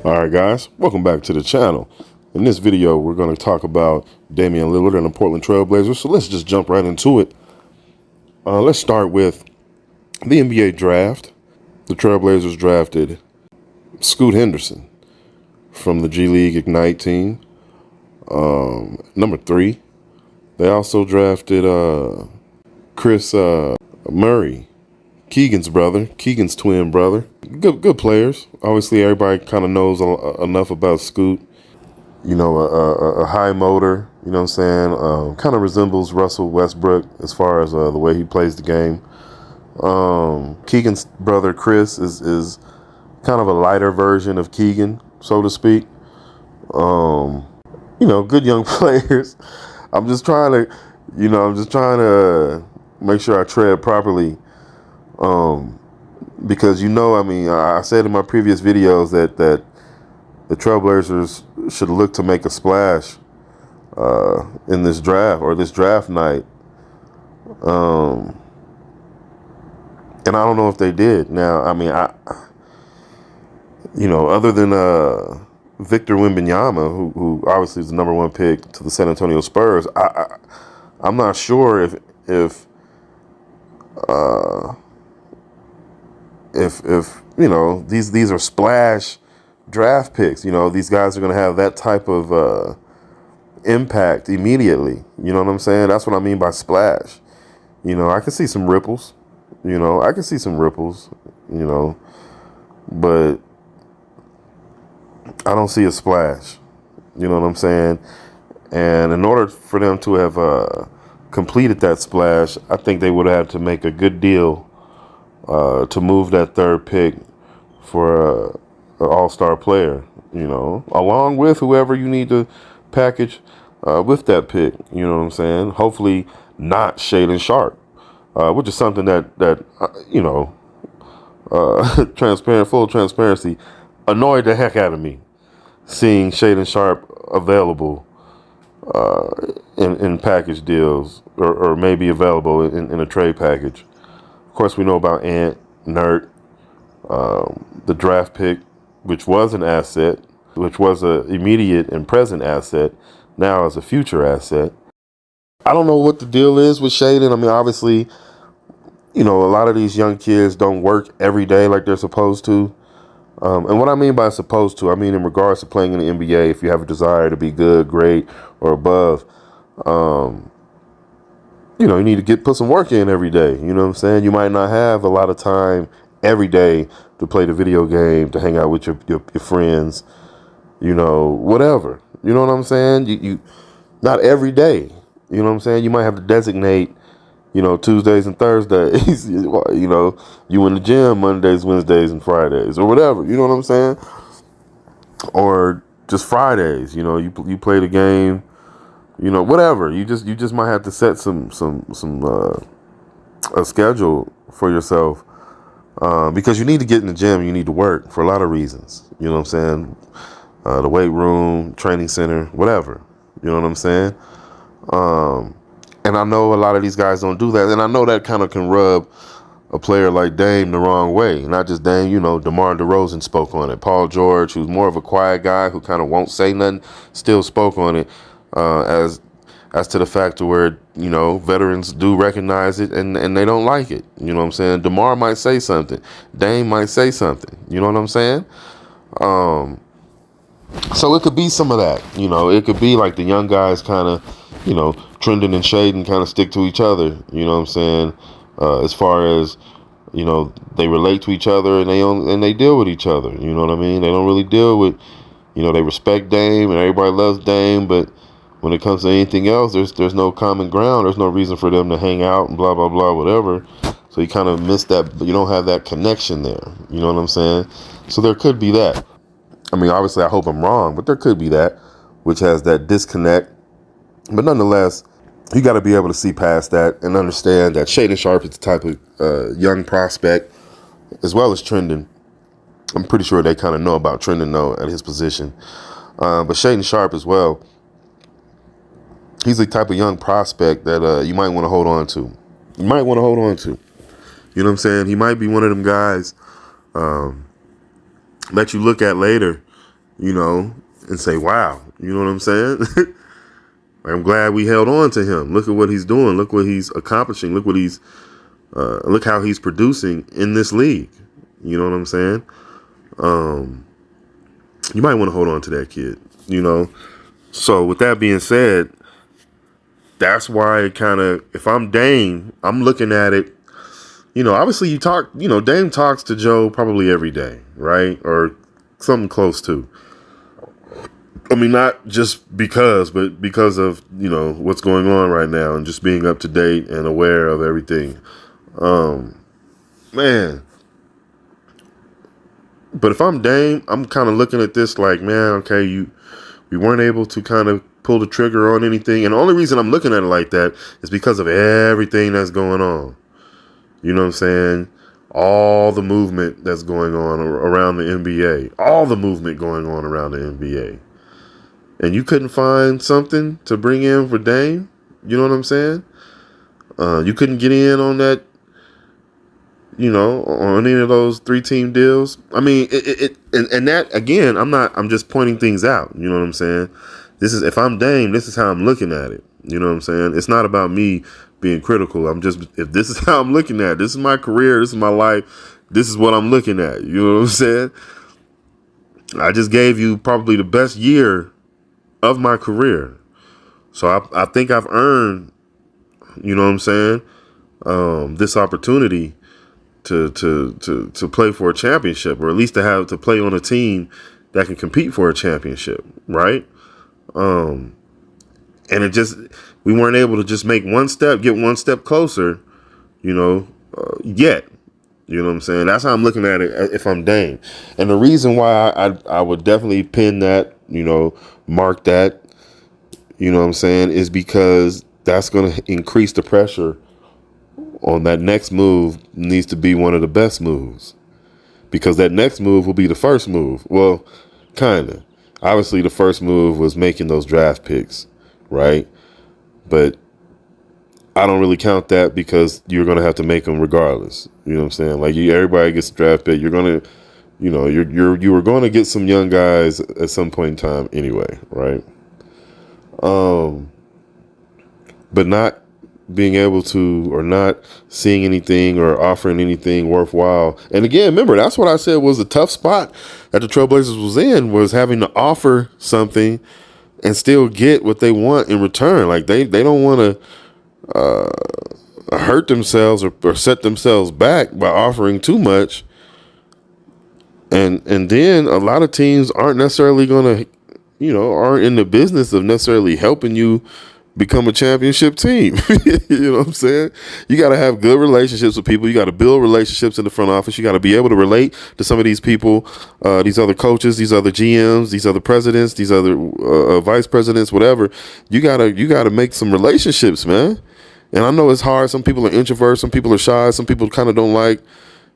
All right, guys, welcome back to the channel. In this video, we're going to talk about Damian Lillard and the Portland Trail Blazers. So let's just jump right into it. Let's start with the NBA draft. The Trail Blazers drafted Scoot Henderson from the G League Ignite team, number 3. They also drafted Chris Murray, Keegan's twin brother. Good players. Obviously, everybody kind of knows enough about Scoot. You know, a high motor, you know what I'm saying? Kind of resembles Russell Westbrook as far as the way he plays the game. Keegan's brother, Chris, is kind of a lighter version of Keegan, so to speak. You know, good young players. I'm just trying to make sure I tread properly. Because, I said in my previous videos that the Trailblazers should look to make a splash in this draft or this draft night. And I don't know if they did. Now, other than Victor Wembanyama, who obviously is the number 1 pick to the San Antonio Spurs, I'm not sure if these are splash draft picks. You know, these guys are going to have that type of impact immediately. You know what I'm saying? That's what I mean by splash. You know, I can see some ripples. But I don't see a splash. You know what I'm saying? And in order for them to have completed that splash, I think they would have to make a good deal to move that 3rd pick for an all-star player, along with whoever you need to package with that pick. You know what I'm saying? Hopefully not Shaedon Sharpe, which is something that full transparency, annoyed the heck out of me seeing Shaedon Sharpe available in package deals or maybe available in a trade package. Of course, we know about Ant, Nert, the draft pick, which was an asset, which was an immediate and present asset, now as a future asset. I don't know what the deal is with Shaedon. I mean, obviously, a lot of these young kids don't work every day like they're supposed to. And what I mean by supposed to, I mean in regards to playing in the NBA, if you have a desire to be good, great, or above, you need to put some work in every day. You know what I'm saying? You might not have a lot of time every day to play the video game, to hang out with your friends, whatever. You know what I'm saying? You not every day. You know what I'm saying? You might have to designate, Tuesdays and Thursdays, you in the gym Mondays, Wednesdays, and Fridays, or whatever. You know what I'm saying? Or just Fridays, you play the game, whatever. You just might have to set a schedule for yourself, because you need to get in the gym. You need to work for a lot of reasons. You know what I'm saying? The weight room, training center, whatever. You know what I'm saying? And I know a lot of these guys don't do that, and I know that kind of can rub a player like Dame the wrong way. Not just Dame, DeMar DeRozan spoke on it. Paul George, who's more of a quiet guy who kind of won't say nothing, still spoke on it, as to the fact to where, veterans do recognize it and they don't like it. You know what I'm saying? DeMar might say something. Dame might say something. You know what I'm saying? So it could be some of that. It could be like the young guys kind of, Trendon and Shaedon kind of stick to each other. You know what I'm saying? As far as, they relate to each other and they deal with each other. You know what I mean? They don't really deal with, they respect Dame and everybody loves Dame, but when it comes to anything else, there's no common ground. There's no reason for them to hang out and blah, blah, blah, whatever. So you kind of miss that, but you don't have that connection there. You know what I'm saying? So there could be that. I mean, obviously, I hope I'm wrong, but there could be that, which has that disconnect. But nonetheless, you got to be able to see past that and understand that Shaedon Sharpe is the type of young prospect, as well as Trendon. I'm pretty sure they kind of know about Trendon, though, at his position. But Shaedon Sharpe as well, he's the type of young prospect that you might want to hold on to. You know what I'm saying? He might be one of them guys that you look at later and say, wow, you know what I'm saying? I'm glad we held on to him. Look at what he's doing. Look what he's accomplishing. Look how he's producing in this league. You know what I'm saying? You might want to hold on to that kid, So with that being said, that's why it kind of, if I'm Dame, I'm looking at it, obviously Dame talks to Joe probably every day, right? Or something close to. I mean, not just but because of, what's going on right now and just being up to date and aware of everything. Man. But if I'm Dame, I'm kind of looking at this like, man, okay, we weren't able to kind of pull the trigger on anything. And the only reason I'm looking at it like that is because of everything that's going on. You know what I'm saying? All the movement that's going on around the NBA. All the movement going on around the NBA. And you couldn't find something to bring in for Dame? You know what I'm saying? You couldn't get in on that, on any of those 3-team deals. I mean, and that, again, I'm just pointing things out. You know what I'm saying? If I'm Dame, this is how I'm looking at it. You know what I'm saying? It's not about me being critical. If this is how I'm looking at it, this is my career, this is my life, this is what I'm looking at. You know what I'm saying? I just gave you probably the best year of my career. So I think I've earned, you know what I'm saying, this opportunity to play for a championship, or at least to play on a team that can compete for a championship, right? And we weren't able to just get one step closer, yet. You know what I'm saying? That's how I'm looking at it if I'm Dame. And the reason why I would definitely pin that, mark that, you know what I'm saying, is because that's going to increase the pressure on that next move. Needs to be one of the best moves, because that next move will be the first move. Well, kind of. Obviously, the first move was making those draft picks, right? But I don't really count that, because you're going to have to make them regardless. You know what I'm saying? Like, everybody gets a draft pick. You're going to, you were going to get some young guys at some point in time anyway, right? But not being able to, or not seeing anything or offering anything worthwhile. And again, remember, that's what I said was a tough spot that the Trailblazers was in, was having to offer something and still get what they want in return. Like, they don't want to hurt themselves or set themselves back by offering too much. And then a lot of teams aren't necessarily going to, aren't in the business of necessarily helping you become a championship team. You know what I'm saying? You got to have good relationships with people. You got to build relationships in the front office. You got to be able to relate to some of these people, these other coaches, these other GMs, these other presidents, these other vice presidents, whatever. You gotta make some relationships, man. And I know it's hard. Some people are introverts. Some people are shy. Some people kind of don't like,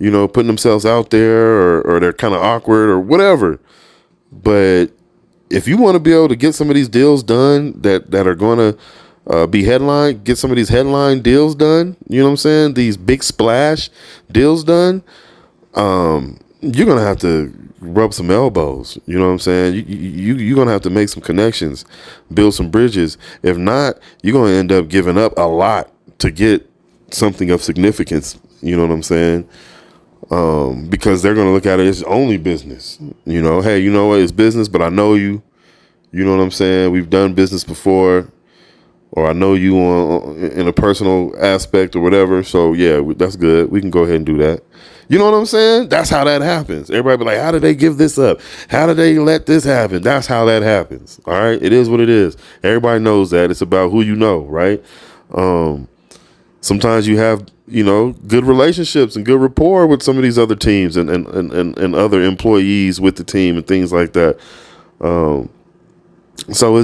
putting themselves out there, or they're kind of awkward or whatever. But if you want to be able to get some of these deals done that are going to get some of these headline deals done, you know what I'm saying? These big splash deals done, you're going to have to rub some elbows. You know what I'm saying? You're going to have to make some connections, build some bridges. If not, you're going to end up giving up a lot to get something of significance. You know what I'm saying? Because they're going to look at it as only business. Hey, you know what? It's business, but I know you. You know what I'm saying? We've done business before, or I know you in a personal aspect or whatever. So, yeah, that's good. We can go ahead and do that. You know what I'm saying? That's how that happens. Everybody be like, how did they give this up? How did they let this happen? That's how that happens. All right? It is what it is. Everybody knows that. It's about who you know, right? Sometimes you have, good relationships and good rapport with some of these other teams and other employees with the team and things like that. So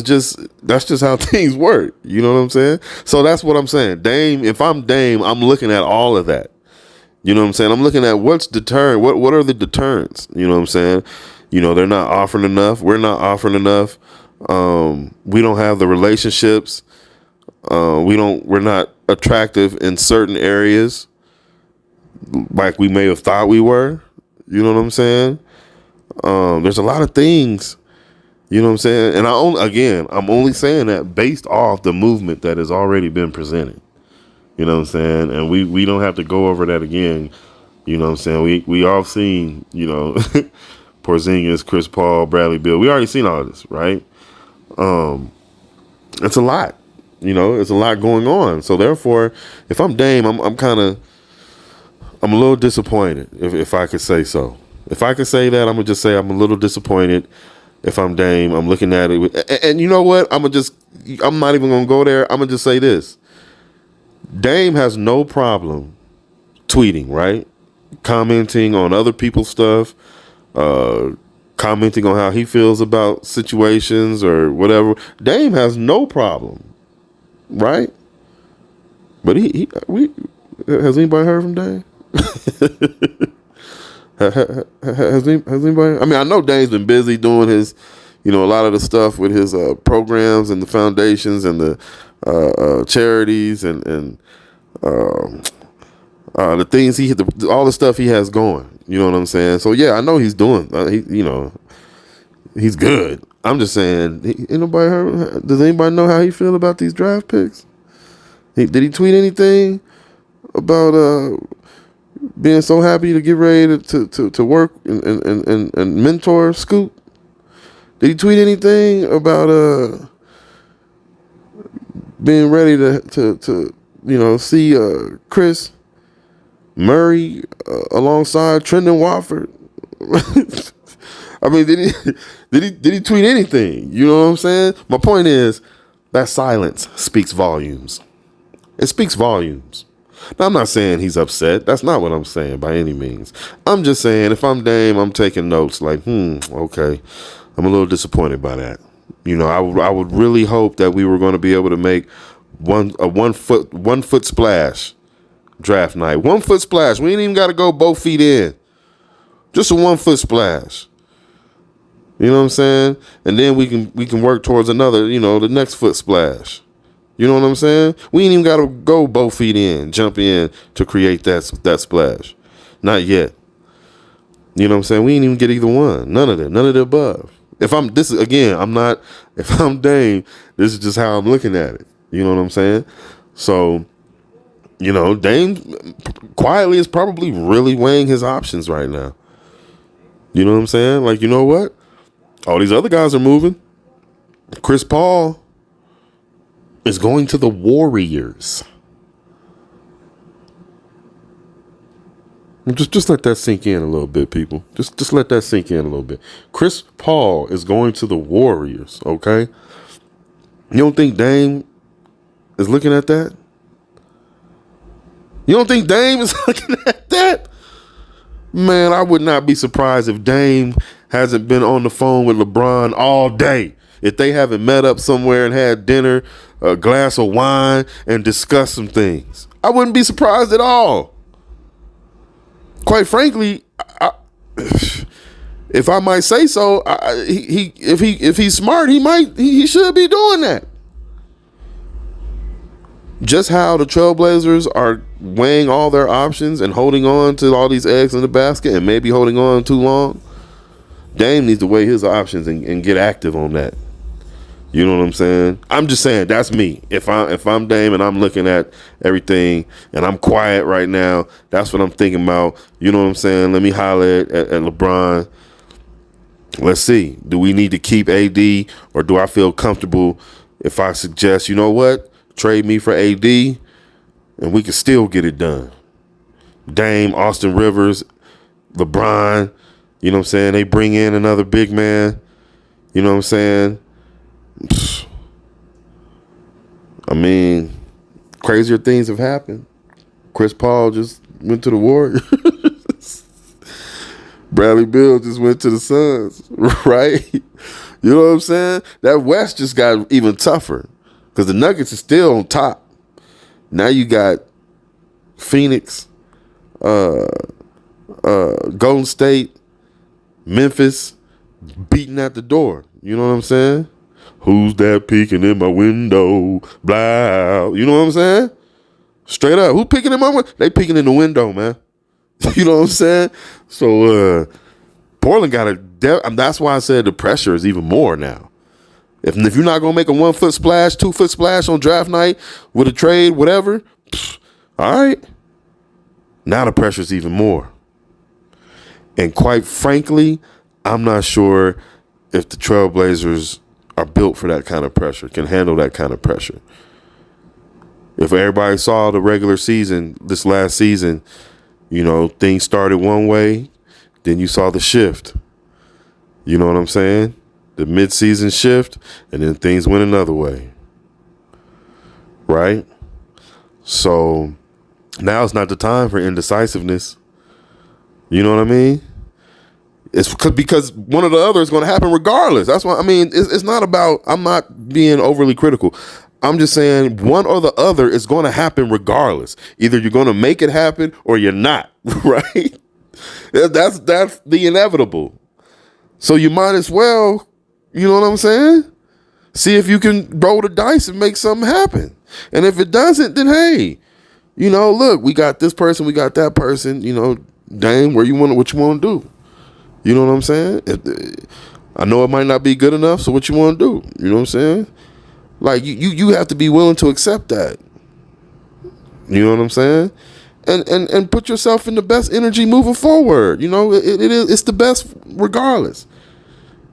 that's just how things work. You know what I'm saying? So that's what I'm saying. Dame, if I'm Dame, I'm looking at all of that. You know what I'm saying? I'm looking at what's deterrent. What are the deterrents? You know what I'm saying? They're not offering enough. We're not offering enough. We don't have the relationships. We're not attractive in certain areas like we may have thought we were. You know what I'm saying? There's a lot of things, you know what I'm saying? And I'm only saying that based off the movement that has already been presented. You know what I'm saying? And we don't have to go over that again. You know what I'm saying? We all seen, Porzingis, Chris Paul, Bradley Beal. We already seen all of this, right? It's a lot. It's a lot going on. So therefore, if I'm Dame, I'm a little disappointed, if I could say so. If I could say that, I'm gonna just say I'm a little disappointed. If I'm Dame, I'm looking at it, and you know what? I'm not even gonna go there. I'm gonna just say this: Dame has no problem tweeting, right? Commenting on other people's stuff, commenting on how he feels about situations or whatever. Dame has no problem, right? But has anybody heard from Dame? Has anybody? I mean, I know Dame's been busy doing his, a lot of the stuff with his programs and the foundations and the charities and the things all the stuff he has going. You know what I'm saying? So yeah, I know he's doing. He's good. I'm just saying, ain't nobody heard? Does anybody know how he feel about these draft picks? Did he tweet anything about being so happy to get ready to work and mentor Scoop? Did he tweet anything about being ready to see Chris Murray alongside Trendon Watford? I mean, did he tweet anything? You know what I'm saying? My point is that silence speaks volumes. It speaks volumes. Now, I'm not saying he's upset. That's not what I'm saying by any means. I'm just saying if I'm Dame, I'm taking notes like, okay. I'm a little disappointed by that. I would really hope that we were going to be able to make a one foot splash draft night. 1 foot splash. We ain't even got to go both feet in. Just a 1 foot splash. You know what I'm saying? And then we can work towards another, the next foot splash. You know what I'm saying? We ain't even got to go both feet in, jump in to create that splash. Not yet. You know what I'm saying? We ain't even get either one. None of the above. If I'm Dame, this is just how I'm looking at it. You know what I'm saying? So, Dame quietly is probably really weighing his options right now. You know what I'm saying? Like, you know what? All these other guys are moving. Chris Paul is going to the Warriors. Just let that sink in a little bit, people. Just let that sink in a little bit. Chris Paul is going to the Warriors, okay? You don't think Dame is looking at that? You don't think Dame is looking at that? Man, I would not be surprised if Dame hasn't been on the phone with LeBron all day. If they haven't met up somewhere and had dinner, a glass of wine, and discussed some things. I wouldn't be surprised at all. Quite frankly, if I might say so, if he's smart, he should be doing that. Just how the Trailblazers are weighing all their options and holding on to all these eggs in the basket and maybe holding on too long, Dame needs to weigh his options and get active on that. You know what I'm saying? I'm just saying that's me. If I'm Dame and I'm looking at everything and I'm quiet right now, that's what I'm thinking about. You know what I'm saying? Let me holler at LeBron. Let's see. Do we need to keep AD or do I feel comfortable if I suggest, you know what? Trade me for AD and we can still get it done. Dame, Austin Rivers, LeBron, you know what I'm saying? They bring in another big man. You know what I'm saying? I mean, crazier things have happened. Chris Paul just went to the Warriors. Bradley Beal just went to the Suns, right? You know what I'm saying? That West just got even tougher because the Nuggets are still on top. Now you got Phoenix, Golden State, Memphis beating at the door. You know what I'm saying? Who's that peeking in my window? Blah. You know what I'm saying? Straight up. Who peeking in my window? They peeking in the window, man. You know what I'm saying? So Portland got to that's why I said the pressure is even more now. If you're not gonna make a 1 foot splash, 2 foot splash on draft night with a trade, whatever, all right. Now the pressure's even more. And quite frankly, I'm not sure if the Trailblazers are built for that kind of pressure, can handle that kind of pressure. If everybody saw the regular season, this last season, things started one way, then you saw the shift. You know what I'm saying? The mid-season shift, and then things went another way. Right? So now it's not the time for indecisiveness. You know what I mean? It's because one or the other is going to happen regardless. That's why, it's not about, I'm not being overly critical. I'm just saying one or the other is going to happen regardless. Either you're going to make it happen or you're not, right? That's the inevitable. So you might as well, you know what I'm saying? See if you can roll the dice and make something happen. And if it doesn't, then hey, look, we got this person, we got that person, Dame, what you want to do? You know what I'm saying? I know it might not be good enough, so what you want to do? You know what I'm saying? Like you have to be willing to accept that. You know what I'm saying? And put yourself in the best energy moving forward. It's the best regardless.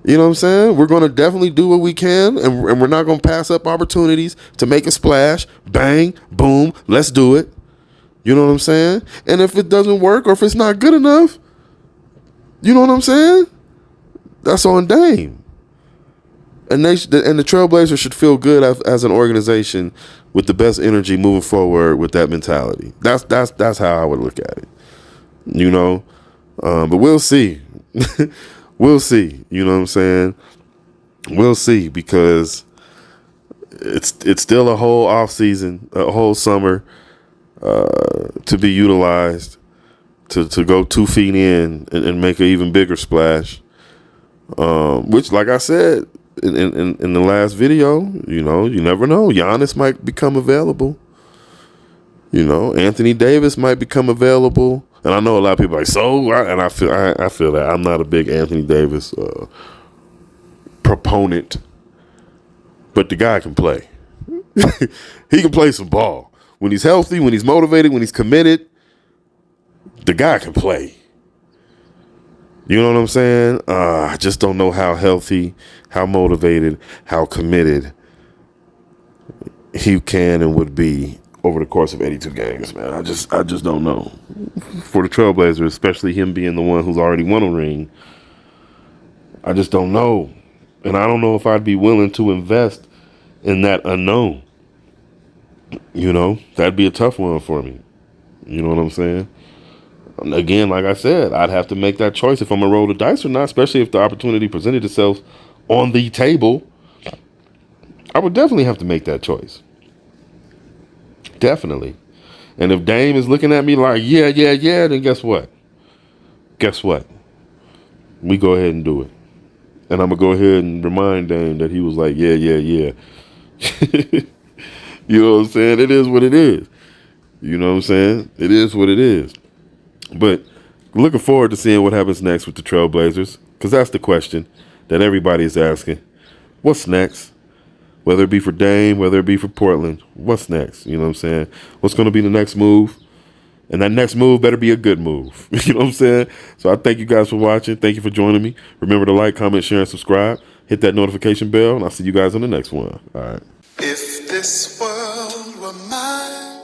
You know what I'm saying? We're going to definitely do what we can, and we're not going to pass up opportunities to make a splash. Bang, boom, let's do it. You know what I'm saying? And if it doesn't work or if it's not good enough, you know what I'm saying? That's on Dame. And the Trailblazers should feel good as an organization with the best energy moving forward with that mentality. That's how I would look at it. But we'll see. We'll see. You know what I'm saying? We'll see, because it's still a whole off season, a whole summer to be utilized. To go 2 feet in and make an even bigger splash, which, like I said in the last video, you never know. Giannis might become available. Anthony Davis might become available, and I know a lot of people are like, and I feel that I'm not a big Anthony Davis proponent, but the guy can play. He can play some ball when he's healthy, when he's motivated, when he's committed. The guy can play. You know what I'm saying? I just don't know how healthy, how motivated, how committed he can and would be over the course of 82 games, man. I just don't know. For the Trailblazers, especially him being the one who's already won a ring, I just don't know. And I don't know if I'd be willing to invest in that unknown. That'd be a tough one for me. You know what I'm saying? Again, like I said, I'd have to make that choice if I'm going to roll the dice or not, especially if the opportunity presented itself on the table. I would definitely have to make that choice. Definitely. And if Dame is looking at me like, yeah, then guess what? We go ahead and do it. And I'm going to go ahead and remind Dame that he was like, yeah. You know what I'm saying? It is what it is. You know what I'm saying? It is what it is. But looking forward to seeing what happens next with the Trailblazers, because that's the question that everybody is asking. What's next? Whether it be for Dame, whether it be for Portland, what's next? You know what I'm saying? What's going to be the next move? And that next move better be a good move. You know what I'm saying? So I thank you guys for watching. Thank you for joining me. Remember to like, comment, share, and subscribe. Hit that notification bell, and I'll see you guys on the next one. All right. If this world were mine,